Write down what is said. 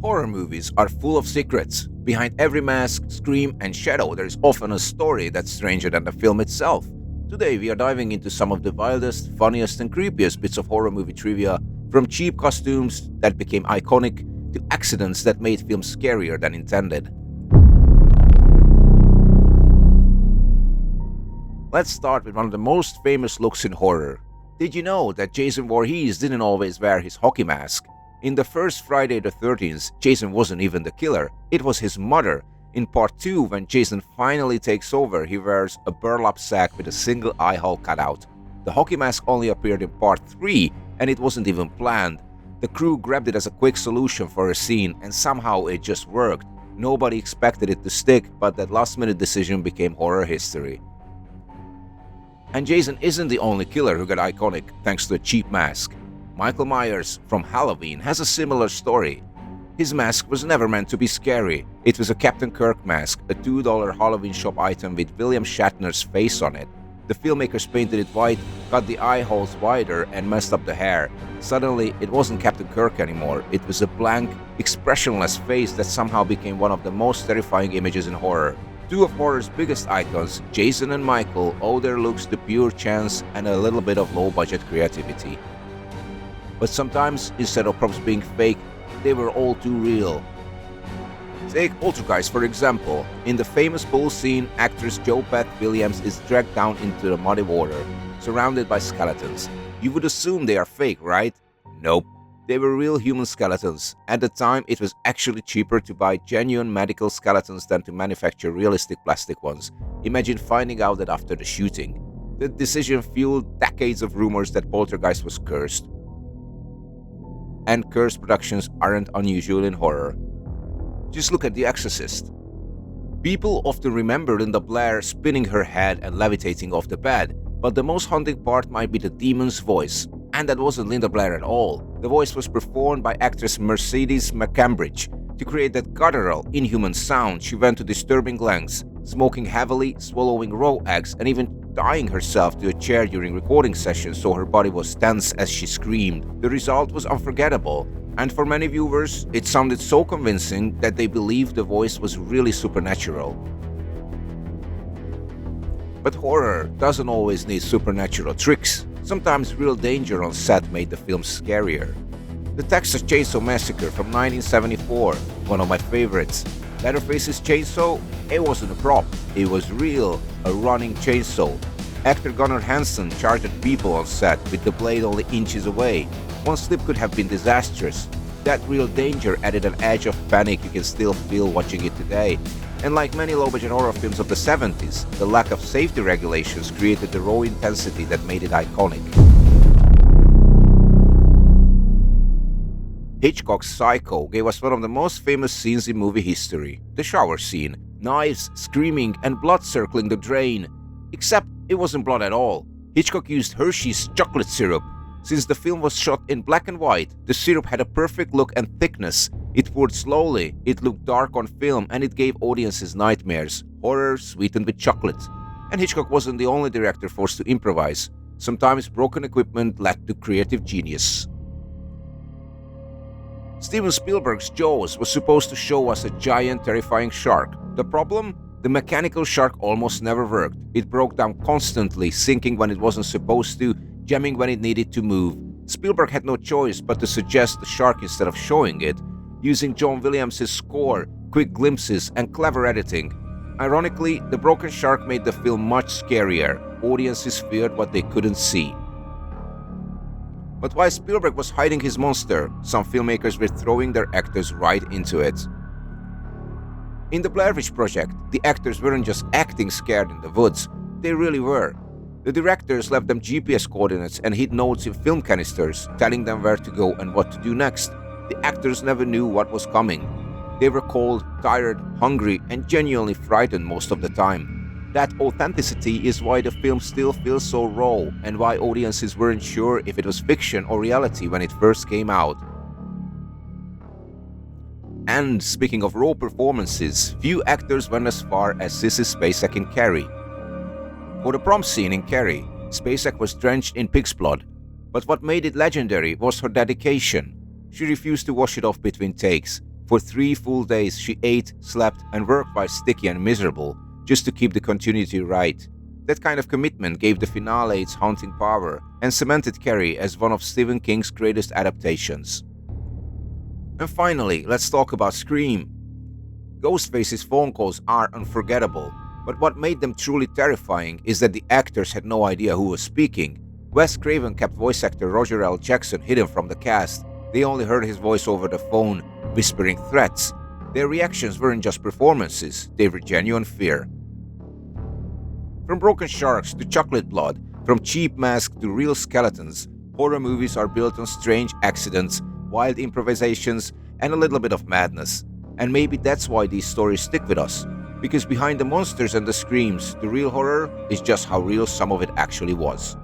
Horror movies are full of secrets. Behind every mask, scream, and shadow, there is often a story that's stranger than the film itself. Today, we are diving into some of the wildest, funniest, and creepiest bits of horror movie trivia, from cheap costumes that became iconic to accidents that made films scarier than intended. Let's start with one of the most famous looks in horror. Did you know that Jason Voorhees didn't always wear his hockey mask? In the first Friday the 13th, Jason wasn't even the killer, it was his mother. In part 2, when Jason finally takes over, he wears a burlap sack with a single eye hole cut out. The hockey mask only appeared in part 3, and it wasn't even planned. The crew grabbed it as a quick solution for a scene, and somehow it just worked. Nobody expected it to stick, but that last-minute decision became horror history. And Jason isn't the only killer who got iconic thanks to a cheap mask. Michael Myers from Halloween has a similar story. His mask was never meant to be scary. It was a Captain Kirk mask, a $2 Halloween shop item with William Shatner's face on it. The filmmakers painted it white, cut the eye holes wider, and messed up the hair. Suddenly, it wasn't Captain Kirk anymore. It was a blank, expressionless face that somehow became one of the most terrifying images in horror. Two of horror's biggest icons, Jason and Michael, owe their looks to pure chance and a little bit of low-budget creativity. But sometimes, instead of props being fake, they were all too real. Take Poltergeist for example. In the famous pool scene, actress Jo Beth Williams is dragged down into the muddy water, surrounded by skeletons. You would assume they are fake, right? Nope. They were real human skeletons. At the time, it was actually cheaper to buy genuine medical skeletons than to manufacture realistic plastic ones. Imagine finding out that after the shooting. The decision fueled decades of rumors that Poltergeist was cursed. And cursed productions aren't unusual in horror. Just look at The Exorcist. People often remember Linda Blair spinning her head and levitating off the bed, but the most haunting part might be the demon's voice. And that wasn't Linda Blair at all. The voice was performed by actress Mercedes McCambridge. To create that guttural, inhuman sound, she went to disturbing lengths, smoking heavily, swallowing raw eggs, and even tying herself to a chair during recording sessions so her body was tense as she screamed. The result was unforgettable, and for many viewers, it sounded so convincing that they believed the voice was really supernatural. But horror doesn't always need supernatural tricks. Sometimes real danger on set made the film scarier. The Texas Chainsaw Massacre from 1974, one of my favorites. Leatherface's chainsaw, it wasn't a prop, it was real, a running chainsaw. Actor Gunnar Hansen charged at people on set with the blade only inches away. One slip could have been disastrous. That real danger added an edge of panic you can still feel watching it today. And like many low-budget horror films of the 70s, the lack of safety regulations created the raw intensity that made it iconic. Hitchcock's Psycho gave us one of the most famous scenes in movie history, the shower scene. Knives, screaming, and blood circling the drain. Except it wasn't blood at all. Hitchcock used Hershey's chocolate syrup. Since the film was shot in black and white, the syrup had a perfect look and thickness. It poured slowly, it looked dark on film, and it gave audiences nightmares. Horror sweetened with chocolate. And Hitchcock wasn't the only director forced to improvise. Sometimes broken equipment led to creative genius. Steven Spielberg's Jaws was supposed to show us a giant, terrifying shark. The problem? The mechanical shark almost never worked. It broke down constantly, sinking when it wasn't supposed to, jamming when it needed to move. Spielberg had no choice but to suggest the shark instead of showing it, using John Williams' score, quick glimpses, and clever editing. Ironically, the broken shark made the film much scarier. Audiences feared what they couldn't see. But while Spielberg was hiding his monster, some filmmakers were throwing their actors right into it. In the Blair Witch Project, the actors weren't just acting scared in the woods, they really were. The directors left them GPS coordinates and hid notes in film canisters, telling them where to go and what to do next. The actors never knew what was coming. They were cold, tired, hungry, and genuinely frightened most of the time. That authenticity is why the film still feels so raw, and why audiences weren't sure if it was fiction or reality when it first came out. And speaking of raw performances, few actors went as far as Sissy Spacek in Carrie. For the prom scene in Carrie, Spacek was drenched in pig's blood, but what made it legendary was her dedication. She refused to wash it off between takes. For 3 full days, she ate, slept, and worked while sticky and miserable, just to keep the continuity right. That kind of commitment gave the finale its haunting power and cemented Carrie as one of Stephen King's greatest adaptations. And finally, let's talk about Scream. Ghostface's phone calls are unforgettable, but what made them truly terrifying is that the actors had no idea who was speaking. Wes Craven kept voice actor Roger L. Jackson hidden from the cast. They only heard his voice over the phone, whispering threats. Their reactions weren't just performances, they were genuine fear. From broken sharks to chocolate blood, from cheap masks to real skeletons, horror movies are built on strange accidents, wild improvisations, and a little bit of madness. And maybe that's why these stories stick with us, because behind the monsters and the screams, the real horror is just how real some of it actually was.